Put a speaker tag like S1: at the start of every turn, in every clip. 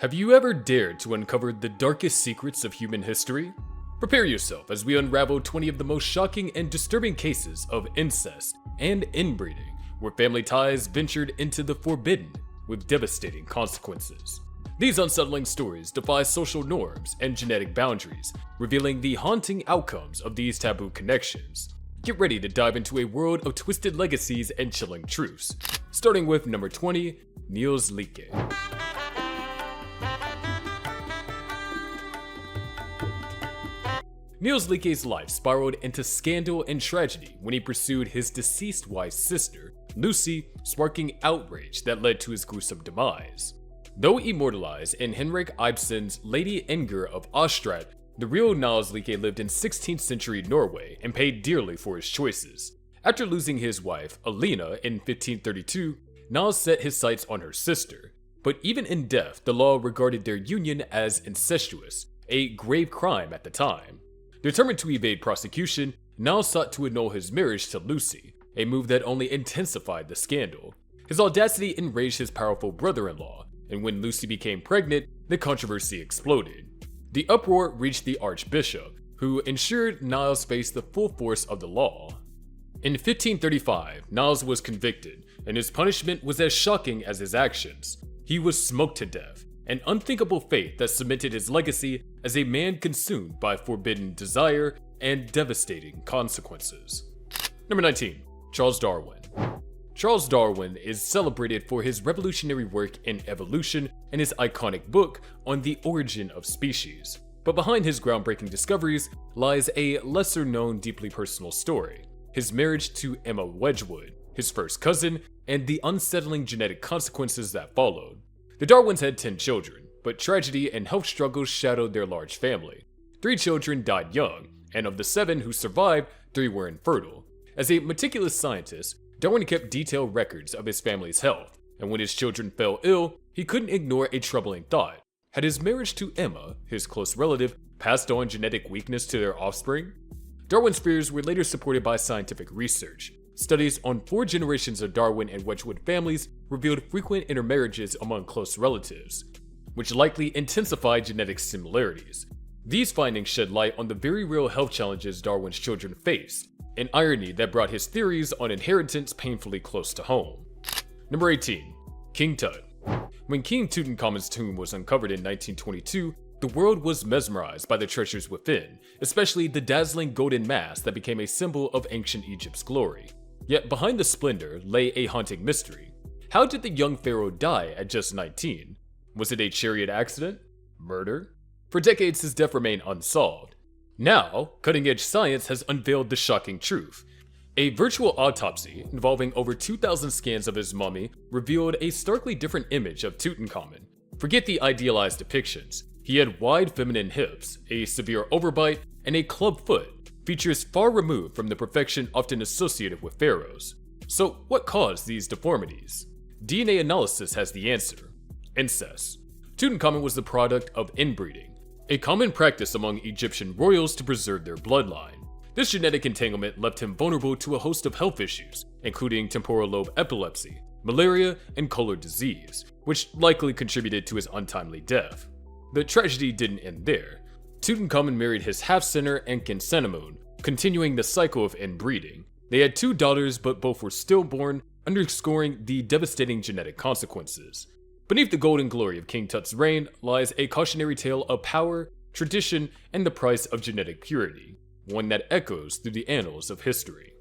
S1: Have you ever dared to uncover the darkest secrets of human history? Prepare yourself as we unravel 20 of the most shocking and disturbing cases of incest and inbreeding, where family ties ventured into the forbidden with devastating consequences. These unsettling stories defy social norms and genetic boundaries, revealing the haunting outcomes of these taboo connections. Get ready to dive into a world of twisted legacies and chilling truths. Starting with number 20, Niels Lykke. Niels Lykke's life spiraled into scandal and tragedy when he pursued his deceased wife's sister, Lucy, sparking outrage that led to his gruesome demise. Though immortalized in Henrik Ibsen's Lady Inger of Austria, the real Niels Lykke lived in 16th century Norway and paid dearly for his choices. After losing his wife, Alina, in 1532, Niels set his sights on her sister. But even in death, the law regarded their union as incestuous, a grave crime at the time. Determined to evade prosecution, Niels sought to annul his marriage to Lucy, a move that only intensified the scandal. His audacity enraged his powerful brother-in-law, and when Lucy became pregnant, the controversy exploded. The uproar reached the archbishop, who ensured Niels faced the full force of the law. In 1535, Niels was convicted, and his punishment was as shocking as his actions. He was smoked to death, an unthinkable fate that cemented his legacy as a man consumed by forbidden desire and devastating consequences. Number 19, Charles Darwin. Charles Darwin is celebrated for his revolutionary work in evolution and his iconic book on the origin of species. But behind his groundbreaking discoveries lies a lesser-known, deeply personal story: his marriage to Emma Wedgwood, his first cousin, and the unsettling genetic consequences that followed. The Darwins had 10 children, but tragedy and health struggles shadowed their large family. 3 children died young, and of the 7 who survived, 3 were infertile. As a meticulous scientist, Darwin kept detailed records of his family's health, and when his children fell ill, he couldn't ignore a troubling thought. Had his marriage to Emma, his close relative, passed on genetic weakness to their offspring? Darwin's fears were later supported by scientific research. Studies on 4 generations of Darwin and Wedgwood families revealed frequent intermarriages among close relatives, which likely intensified genetic similarities. These findings shed light on the very real health challenges Darwin's children faced, an irony that brought his theories on inheritance painfully close to home. Number 18, King Tut. When King Tutankhamun's tomb was uncovered in 1922, the world was mesmerized by the treasures within, especially the dazzling golden mask that became a symbol of ancient Egypt's glory. Yet behind the splendor lay a haunting mystery. How did the young pharaoh die at just 19? Was it a chariot accident? Murder? For decades, his death remained unsolved. Now, cutting-edge science has unveiled the shocking truth. A virtual autopsy involving over 2,000 scans of his mummy revealed a starkly different image of Tutankhamun. Forget the idealized depictions. He had wide feminine hips, a severe overbite, and a club foot, features far removed from the perfection often associated with pharaohs. So what caused these deformities? DNA analysis has the answer: incest. Tutankhamun was the product of inbreeding, a common practice among Egyptian royals to preserve their bloodline. This genetic entanglement left him vulnerable to a host of health issues, including temporal lobe epilepsy, malaria, and color disease, which likely contributed to his untimely death. The tragedy didn't end there. Tutankhamun married his half-sister Enkisenamun, continuing the cycle of inbreeding. They had 2 daughters, but both were stillborn, underscoring the devastating genetic consequences. Beneath the golden glory of King Tut's reign lies a cautionary tale of power, tradition, and the price of genetic purity, one that echoes through the annals of history.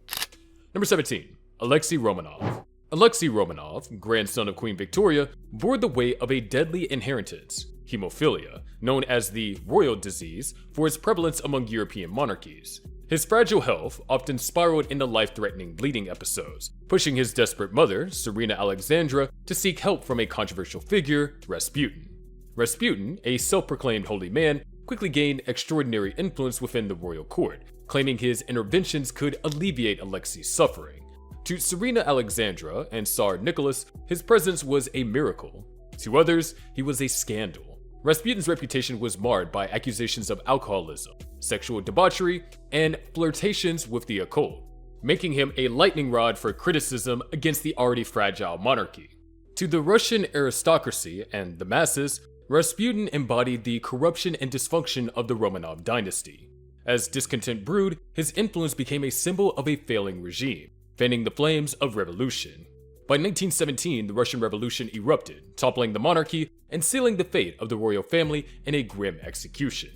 S1: Number 17, Alexi Romanov. Alexi Romanov, grandson of Queen Victoria, bore the weight of a deadly inheritance: hemophilia, known as the royal disease for its prevalence among European monarchies. His fragile health often spiraled into life-threatening bleeding episodes, pushing his desperate mother, Serena Alexandra, to seek help from a controversial figure, Rasputin. Rasputin, a self-proclaimed holy man, quickly gained extraordinary influence within the royal court, claiming his interventions could alleviate Alexi's suffering. To Serena Alexandra and Tsar Nicholas, his presence was a miracle. To others, he was a scandal. Rasputin's reputation was marred by accusations of alcoholism, sexual debauchery, and flirtations with the occult, making him a lightning rod for criticism against the already fragile monarchy. To the Russian aristocracy and the masses, Rasputin embodied the corruption and dysfunction of the Romanov dynasty. As discontent brewed, his influence became a symbol of a failing regime, fanning the flames of revolution. By 1917, the Russian Revolution erupted, toppling the monarchy and sealing the fate of the royal family in a grim execution.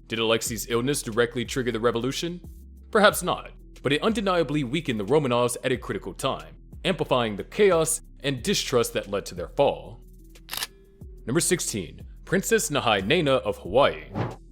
S1: Did Alexi's illness directly trigger the revolution? Perhaps not, but it undeniably weakened the Romanovs at a critical time, amplifying the chaos and distrust that led to their fall. Number 16. Princess Nahay of Hawaii.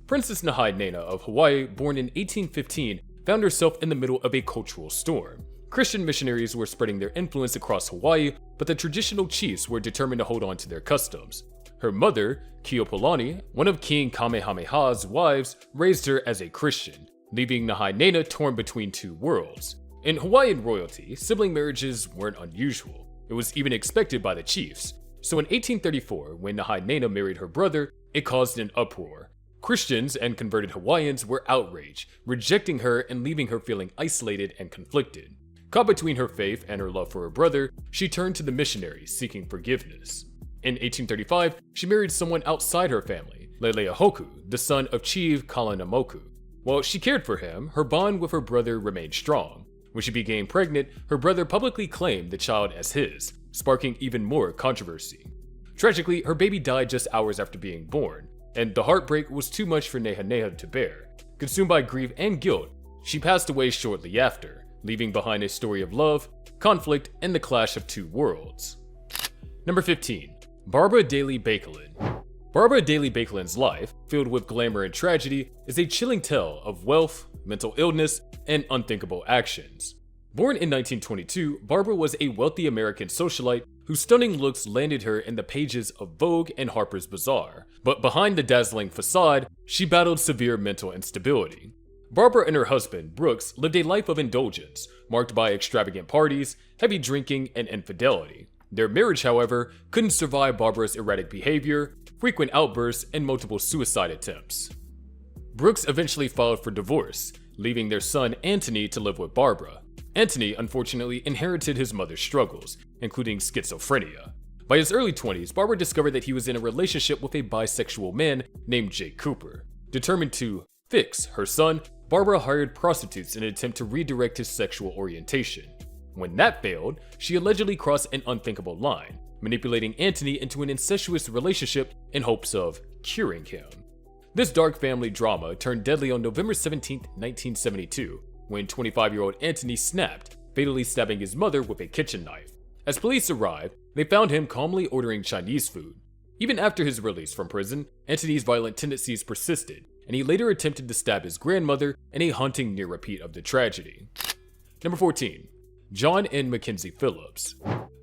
S1: Princess Nahay of Hawaii, born in 1815, found herself in the middle of a cultural storm. Christian missionaries were spreading their influence across Hawaii, but the traditional chiefs were determined to hold on to their customs. Her mother, Keopolani, one of King Kamehameha's wives, raised her as a Christian, leaving Nahay torn between two worlds. In Hawaiian royalty, sibling marriages weren't unusual. It was even expected by the chiefs. So in 1834, when Nahay married her brother, it caused an uproar. Christians and converted Hawaiians were outraged, rejecting her and leaving her feeling isolated and conflicted. Caught between her faith and her love for her brother, she turned to the missionaries, seeking forgiveness. In 1835, she married someone outside her family, Leleahoku, the son of Chief Kalanamoku. While she cared for him, her bond with her brother remained strong. When she became pregnant, her brother publicly claimed the child as his, sparking even more controversy. Tragically, her baby died just hours after being born, and the heartbreak was too much for Nehaneha to bear. Consumed by grief and guilt, she passed away shortly after, leaving behind a story of love, conflict, and the clash of two worlds. Number 15. Barbara Daly-Bakelin. Barbara Daly-Bakelin's life, filled with glamour and tragedy, is a chilling tale of wealth, mental illness, and unthinkable actions. Born in 1922, Barbara was a wealthy American socialite whose stunning looks landed her in the pages of Vogue and Harper's Bazaar. But behind the dazzling facade, she battled severe mental instability. Barbara and her husband, Brooks, lived a life of indulgence, marked by extravagant parties, heavy drinking, and infidelity. Their marriage, however, couldn't survive Barbara's erratic behavior, frequent outbursts, and multiple suicide attempts. Brooks eventually filed for divorce, leaving their son Anthony to live with Barbara. Anthony unfortunately inherited his mother's struggles, including schizophrenia. By his early 20s, Barbara discovered that he was in a relationship with a bisexual man named Jake Cooper. Determined to fix her son, Barbara hired prostitutes in an attempt to redirect his sexual orientation. When that failed, she allegedly crossed an unthinkable line, manipulating Anthony into an incestuous relationship in hopes of curing him. This dark family drama turned deadly on November 17, 1972, when 25-year-old Anthony snapped, fatally stabbing his mother with a kitchen knife. As police arrived, they found him calmly ordering Chinese food. Even after his release from prison, Anthony's violent tendencies persisted, and he later attempted to stab his grandmother in a haunting near repeat of the tragedy. Number 14. John and McKenzie Phillips.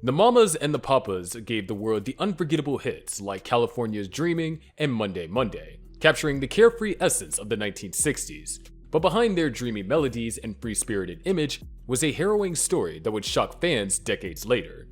S1: The Mamas and the Papas gave the world the unforgettable hits like California's Dreaming and Monday Monday, capturing the carefree essence of the 1960s. But behind their dreamy melodies and free-spirited image was a harrowing story that would shock fans decades later.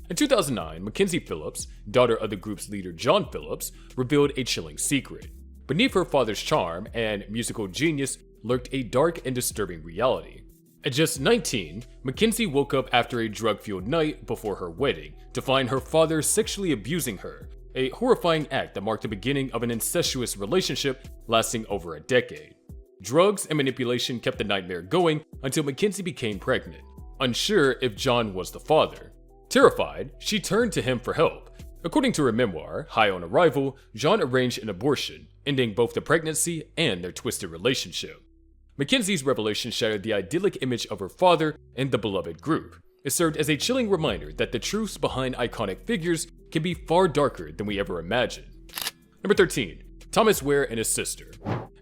S1: In 2009, McKenzie Phillips, daughter of the group's leader John Phillips, revealed a chilling secret. Beneath her father's charm and musical genius lurked a dark and disturbing reality. At just 19, McKenzie woke up after a drug-fueled night before her wedding to find her father sexually abusing her, a horrifying act that marked the beginning of an incestuous relationship lasting over a decade. Drugs and manipulation kept the nightmare going until McKenzie became pregnant, unsure if John was the father. Terrified, she turned to him for help. According to her memoir, High on Arrival, John arranged an abortion, ending both the pregnancy and their twisted relationship. McKenzie's revelation shattered the idyllic image of her father and the beloved group. It served as a chilling reminder that the truths behind iconic figures can be far darker than we ever imagined. Number 13. Thomas Ware and his sister.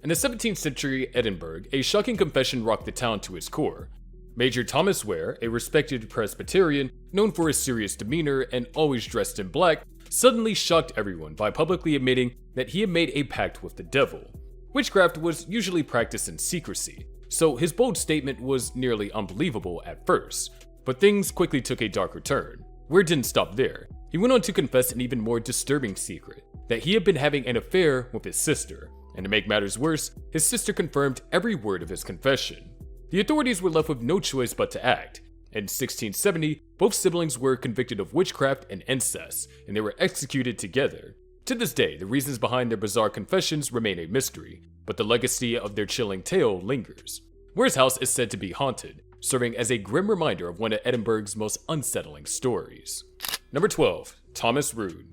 S1: In the 17th century Edinburgh, a shocking confession rocked the town to its core. Major Thomas Ware, a respected Presbyterian known for his serious demeanor and always dressed in black, suddenly shocked everyone by publicly admitting that he had made a pact with the devil. Witchcraft was usually practiced in secrecy, so his bold statement was nearly unbelievable at first. But things quickly took a darker turn. Ware didn't stop there. He went on to confess an even more disturbing secret, that he had been having an affair with his sister. And to make matters worse, his sister confirmed every word of his confession. The authorities were left with no choice but to act. In 1670, both siblings were convicted of witchcraft and incest, and they were executed together. To this day, the reasons behind their bizarre confessions remain a mystery, but the legacy of their chilling tale lingers. Ware's house is said to be haunted, serving as a grim reminder of one of Edinburgh's most unsettling stories. Number 12. Thomas Roode.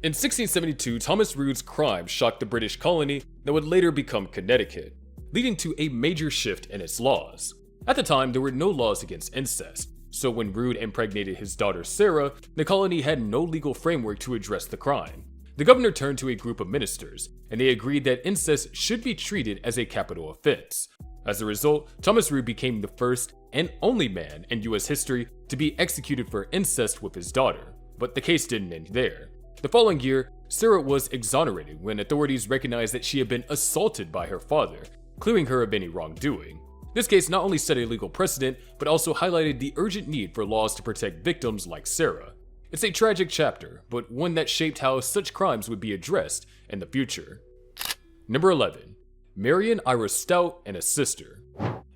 S1: In 1672, Thomas Roode's crime shocked the British colony that would later become Connecticut, leading to a major shift in its laws. At the time, there were no laws against incest, so when Roode impregnated his daughter Sarah, the colony had no legal framework to address the crime. The governor turned to a group of ministers, and they agreed that incest should be treated as a capital offense. As a result, Thomas Roode became the first and only man in US history to be executed for incest with his daughter. But the case didn't end there. The following year, Sarah was exonerated when authorities recognized that she had been assaulted by her father, clearing her of any wrongdoing. This case not only set a legal precedent, but also highlighted the urgent need for laws to protect victims like Sarah. It's a tragic chapter, but one that shaped how such crimes would be addressed in the future. Number 11. Maran Ira Stout and a sister.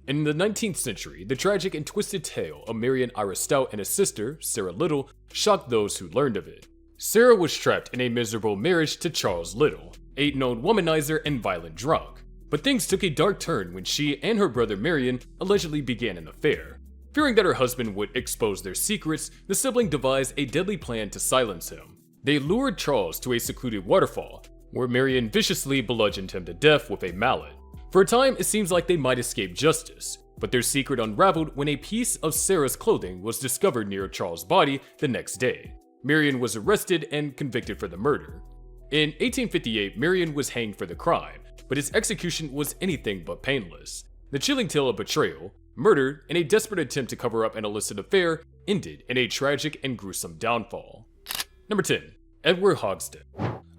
S1: In the 19th century, the tragic and twisted tale of Maran Ira Stout and his sister, Sarah Little, shocked those who learned of it. Sarah was trapped in a miserable marriage to Charles Little, a known womanizer and violent drunk. But things took a dark turn when she and her brother Marion allegedly began an affair. Fearing that her husband would expose their secrets, the sibling devised a deadly plan to silence him. They lured Charles to a secluded waterfall, where Marion viciously bludgeoned him to death with a mallet. For a time, it seems like they might escape justice, but their secret unraveled when a piece of Sarah's clothing was discovered near Charles' body the next day. Marion was arrested and convicted for the murder. In 1858, Marion was hanged for the crime, but his execution was anything but painless. The chilling tale of betrayal, murder, and a desperate attempt to cover up an illicit affair ended in a tragic and gruesome downfall. Number 10. Edward Hogsden.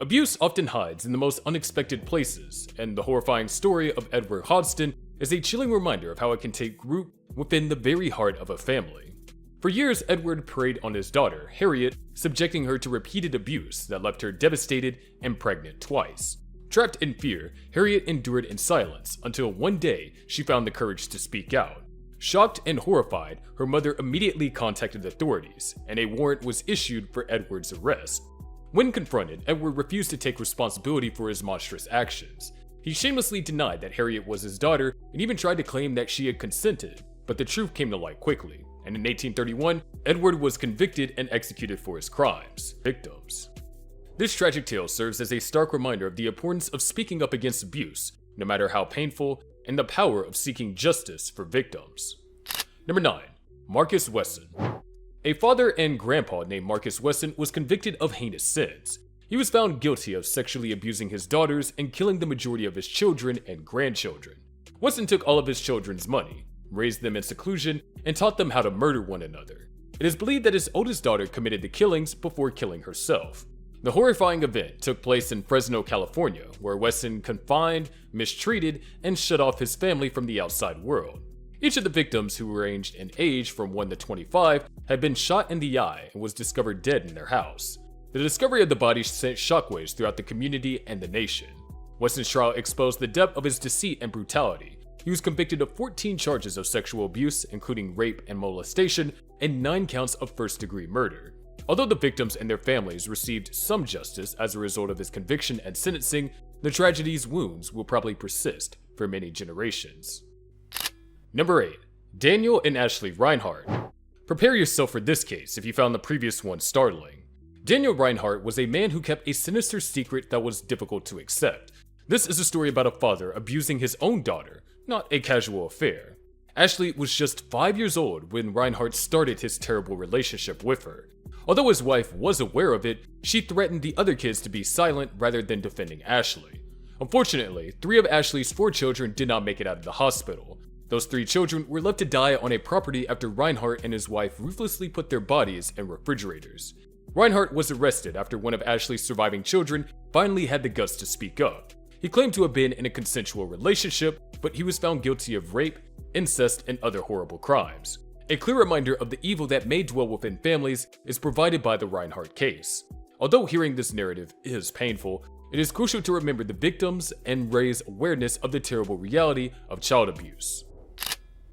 S1: Abuse often hides in the most unexpected places, and the horrifying story of Edward Hogsden is a chilling reminder of how it can take root within the very heart of a family. For years, Edward preyed on his daughter, Harriet, subjecting her to repeated abuse that left her devastated and pregnant twice. Trapped in fear, Harriet endured in silence until one day she found the courage to speak out. Shocked and horrified, her mother immediately contacted authorities, and a warrant was issued for Edward's arrest. When confronted, Edward refused to take responsibility for his monstrous actions. He shamelessly denied that Harriet was his daughter and even tried to claim that she had consented, but the truth came to light quickly, and in 1831, Edward was convicted and executed for his crimes. Victims. This tragic tale serves as a stark reminder of the importance of speaking up against abuse, no matter how painful, and the power of seeking justice for victims. Number 9. Marcus Wesson. A father and grandpa named Marcus Wesson was convicted of heinous sins. He was found guilty of sexually abusing his daughters and killing the majority of his children and grandchildren. Wesson took all of his children's money, raised them in seclusion, and taught them how to murder one another. It is believed that his oldest daughter committed the killings before killing herself. The horrifying event took place in Fresno, California, where Wesson confined, mistreated, and shut off his family from the outside world. Each of the victims, who ranged in age from 1 to 25, had been shot in the eye and was discovered dead in their house. The discovery of the bodies sent shockwaves throughout the community and the nation. Wesson's trial exposed the depth of his deceit and brutality. He was convicted of 14 charges of sexual abuse, including rape and molestation, and 9 counts of first-degree murder. Although the victims and their families received some justice as a result of his conviction and sentencing, the tragedy's wounds will probably persist for many generations. Number 8. Daniel and Ashley Reinhardt. Prepare yourself for this case if you found the previous one startling. Daniel Reinhardt was a man who kept a sinister secret that was difficult to accept. This is a story about a father abusing his own daughter, not a casual affair. Ashley was just 5 years old when Reinhardt started his terrible relationship with her. Although his wife was aware of it, she threatened the other kids to be silent rather than defending Ashley. Unfortunately, 3 of Ashley's 4 children did not make it out of the hospital. Those 3 children were left to die on a property after Reinhardt and his wife ruthlessly put their bodies in refrigerators. Reinhardt was arrested after one of Ashley's surviving children finally had the guts to speak up. He claimed to have been in a consensual relationship, but he was found guilty of rape, incest, and other horrible crimes. A clear reminder of the evil that may dwell within families is provided by the Reinhardt case. Although hearing this narrative is painful, it is crucial to remember the victims and raise awareness of the terrible reality of child abuse.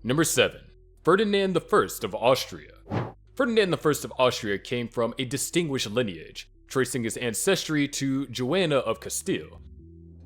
S1: Number 7. Ferdinand I of Austria. Ferdinand I of Austria came from a distinguished lineage, tracing his ancestry to Joanna of Castile.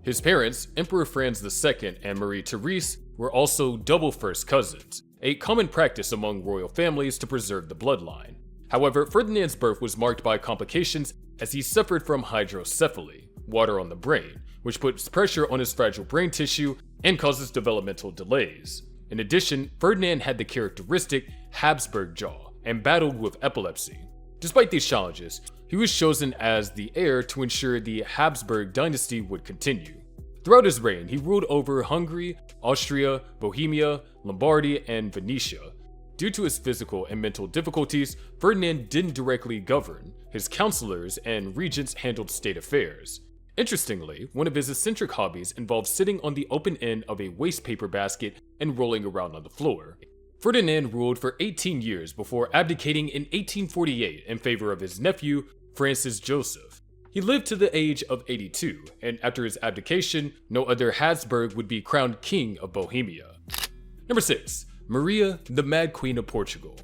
S1: His parents, Emperor Franz II and Marie Therese, were also double first cousins, a common practice among royal families to preserve the bloodline. However, Ferdinand's birth was marked by complications as he suffered from hydrocephaly, water on the brain, which puts pressure on his fragile brain tissue and causes developmental delays. In addition, Ferdinand had the characteristic Habsburg jaw and battled with epilepsy. Despite these challenges, he was chosen as the heir to ensure the Habsburg dynasty would continue. Throughout his reign, he ruled over Hungary, Austria, Bohemia, Lombardy, and Venetia. Due to his physical and mental difficulties, Ferdinand didn't directly govern. His counselors and regents handled state affairs. Interestingly, one of his eccentric hobbies involved sitting on the open end of a waste paper basket and rolling around on the floor. Ferdinand ruled for 18 years before abdicating in 1848 in favor of his nephew, Francis Joseph. He lived to the age of 82, and after his abdication, no other Habsburg would be crowned King of Bohemia. Number 6. Maria, the Mad Queen of Portugal.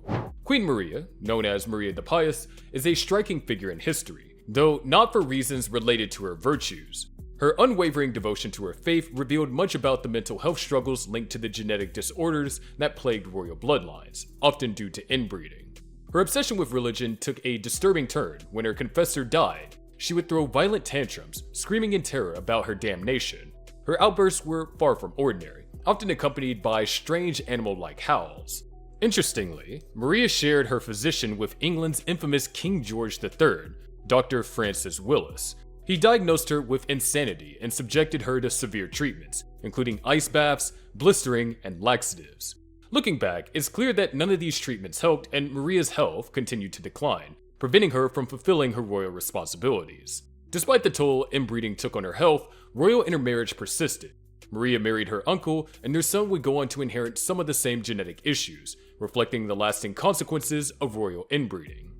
S1: Queen Maria, known as Maria the Pious, is a striking figure in history, though not for reasons related to her virtues. Her unwavering devotion to her faith revealed much about the mental health struggles linked to the genetic disorders that plagued royal bloodlines, often due to inbreeding. Her obsession with religion took a disturbing turn when her confessor died. She would throw violent tantrums, screaming in terror about her damnation. Her outbursts were far from ordinary, often accompanied by strange animal-like howls. Interestingly, Maria shared her physician with England's infamous King George III, Dr. Francis Willis. He diagnosed her with insanity and subjected her to severe treatments, including ice baths, blistering, and laxatives. Looking back, it's clear that none of these treatments helped and Maria's health continued to decline, preventing her from fulfilling her royal responsibilities. Despite the toll inbreeding took on her health, royal intermarriage persisted. Maria married her uncle, and their son would go on to inherit some of the same genetic issues, reflecting the lasting consequences of royal inbreeding.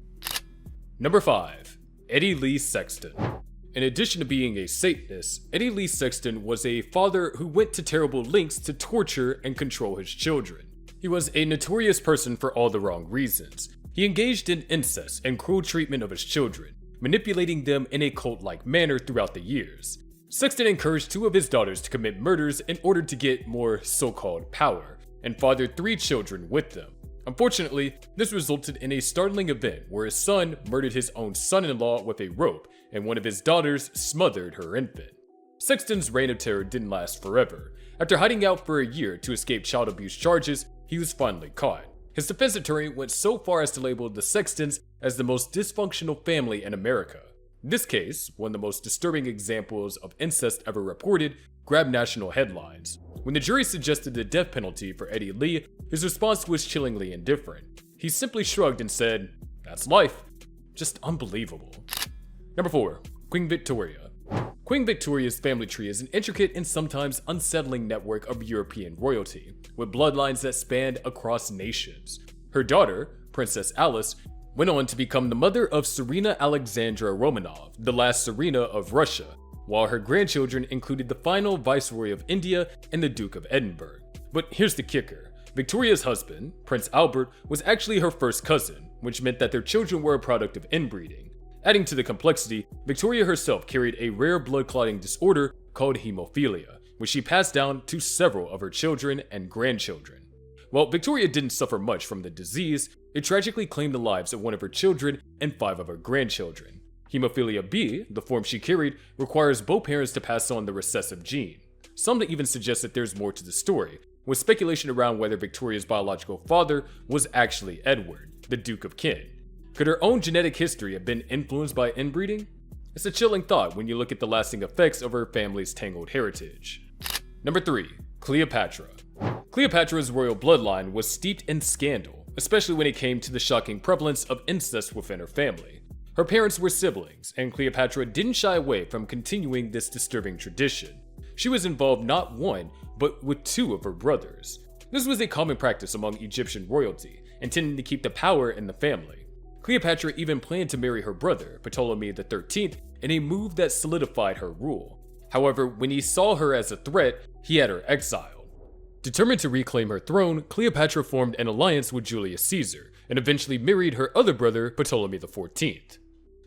S1: Number 5. Eddie Lee Sexton. In addition to being a Satanist, Eddie Lee Sexton was a father who went to terrible lengths to torture and control his children. He was a notorious person for all the wrong reasons. He engaged in incest and cruel treatment of his children, manipulating them in a cult-like manner throughout the years. Sexton encouraged 2 of his daughters to commit murders in order to get more so-called power, and fathered 3 children with them. Unfortunately, this resulted in a startling event where his son murdered his own son-in-law with a rope, and one of his daughters smothered her infant. Sexton's reign of terror didn't last forever. After hiding out for a year to escape child abuse charges, he was finally caught. His defense attorney went so far as to label the Sextons as the most dysfunctional family in America. This case, one of the most disturbing examples of incest ever reported, grabbed national headlines. When the jury suggested the death penalty for Eddie Lee, his response was chillingly indifferent. He simply shrugged and said, "That's life." Just unbelievable. Number 4. Queen Victoria. Queen Victoria's family tree is an intricate and sometimes unsettling network of European royalty, with bloodlines that spanned across nations. Her daughter, Princess Alice, went on to become the mother of Tsarina Alexandra Romanov, the last Tsarina of Russia, while her grandchildren included the final Viceroy of India and the Duke of Edinburgh. But here's the kicker. Victoria's husband, Prince Albert, was actually her first cousin, which meant that their children were a product of inbreeding. Adding to the complexity, Victoria herself carried a rare blood clotting disorder called hemophilia, which she passed down to several of her children and grandchildren. While Victoria didn't suffer much from the disease, it tragically claimed the lives of one of her children and 5 of her grandchildren. Hemophilia B, the form she carried, requires both parents to pass on the recessive gene. Some even suggest that there's more to the story, with speculation around whether Victoria's biological father was actually Edward, the Duke of Kent. Could her own genetic history have been influenced by inbreeding? It's a chilling thought when you look at the lasting effects of her family's tangled heritage. Number 3. Cleopatra. Cleopatra's royal bloodline was steeped in scandal, especially when it came to the shocking prevalence of incest within her family. Her parents were siblings, and Cleopatra didn't shy away from continuing this disturbing tradition. She was involved not one, but with 2 of her brothers. This was a common practice among Egyptian royalty, intending to keep the power in the family. Cleopatra even planned to marry her brother, Ptolemy XIII, in a move that solidified her rule. However, when he saw her as a threat, he had her exiled. Determined to reclaim her throne, Cleopatra formed an alliance with Julius Caesar, and eventually married her other brother, Ptolemy XIV.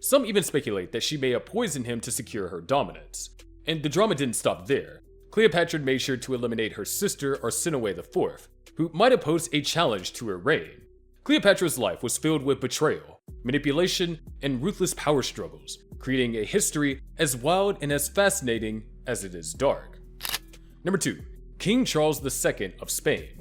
S1: Some even speculate that she may have poisoned him to secure her dominance. And the drama didn't stop there. Cleopatra made sure to eliminate her sister Arsinoe IV, who might have posed a challenge to her reign. Cleopatra's life was filled with betrayal, manipulation, and ruthless power struggles, creating a history as wild and as fascinating as it is dark. Number 2. King Charles II of Spain.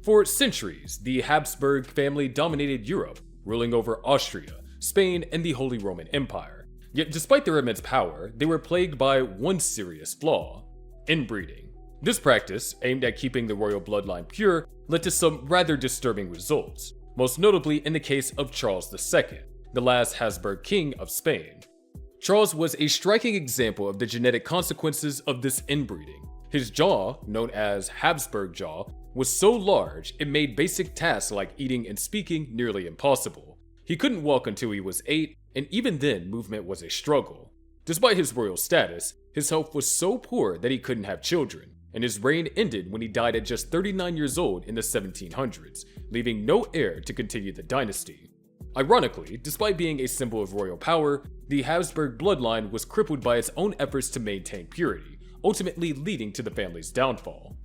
S1: For centuries, the Habsburg family dominated Europe, ruling over Austria, Spain, and the Holy Roman Empire. Yet despite their immense power, they were plagued by one serious flaw: inbreeding. This practice, aimed at keeping the royal bloodline pure, led to some rather disturbing results, most notably in the case of Charles II, the last Habsburg king of Spain. Charles was a striking example of the genetic consequences of this inbreeding. His jaw, known as Habsburg jaw, was so large it made basic tasks like eating and speaking nearly impossible. He couldn't walk until he was 8, and even then movement was a struggle. Despite his royal status, his health was so poor that he couldn't have children, and his reign ended when he died at just 39 years old in the 1700s, leaving no heir to continue the dynasty. Ironically, despite being a symbol of royal power, the Habsburg bloodline was crippled by its own efforts to maintain purity, ultimately leading to the family's downfall.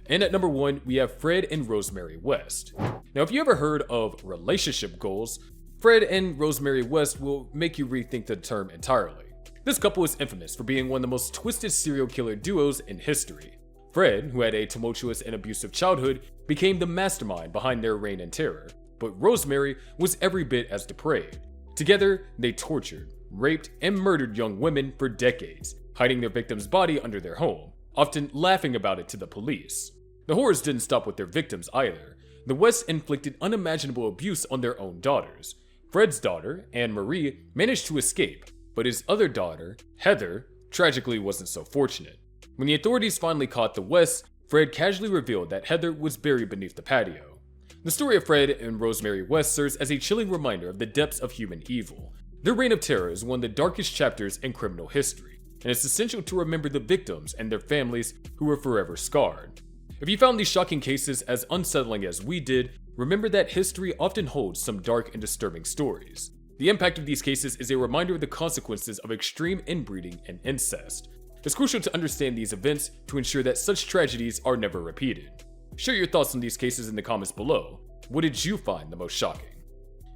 S1: And at number 1, we have Fred and Rosemary West. Now, if you ever heard of relationship goals, Fred and Rosemary West will make you rethink the term entirely. This couple is infamous for being one of the most twisted serial killer duos in history. Fred, who had a tumultuous and abusive childhood, became the mastermind behind their reign and terror, but Rosemary was every bit as depraved. Together, they tortured, raped, and murdered young women for decades, hiding their victim's body under their home, often laughing about it to the police. The horrors didn't stop with their victims either. The Wests inflicted unimaginable abuse on their own daughters. Fred's daughter, Anne-Marie, managed to escape, but his other daughter, Heather, tragically wasn't so fortunate. When the authorities finally caught the Wests, Fred casually revealed that Heather was buried beneath the patio. The story of Fred and Rosemary West serves as a chilling reminder of the depths of human evil. Their reign of terror is one of the darkest chapters in criminal history, and it's essential to remember the victims and their families who were forever scarred. If you found these shocking cases as unsettling as we did, remember that history often holds some dark and disturbing stories. The impact of these cases is a reminder of the consequences of extreme inbreeding and incest. It's crucial to understand these events to ensure that such tragedies are never repeated. Share your thoughts on these cases in the comments below. What did you find the most shocking?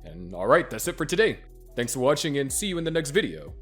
S1: And alright, that's it for today. Thanks for watching and see you in the next video.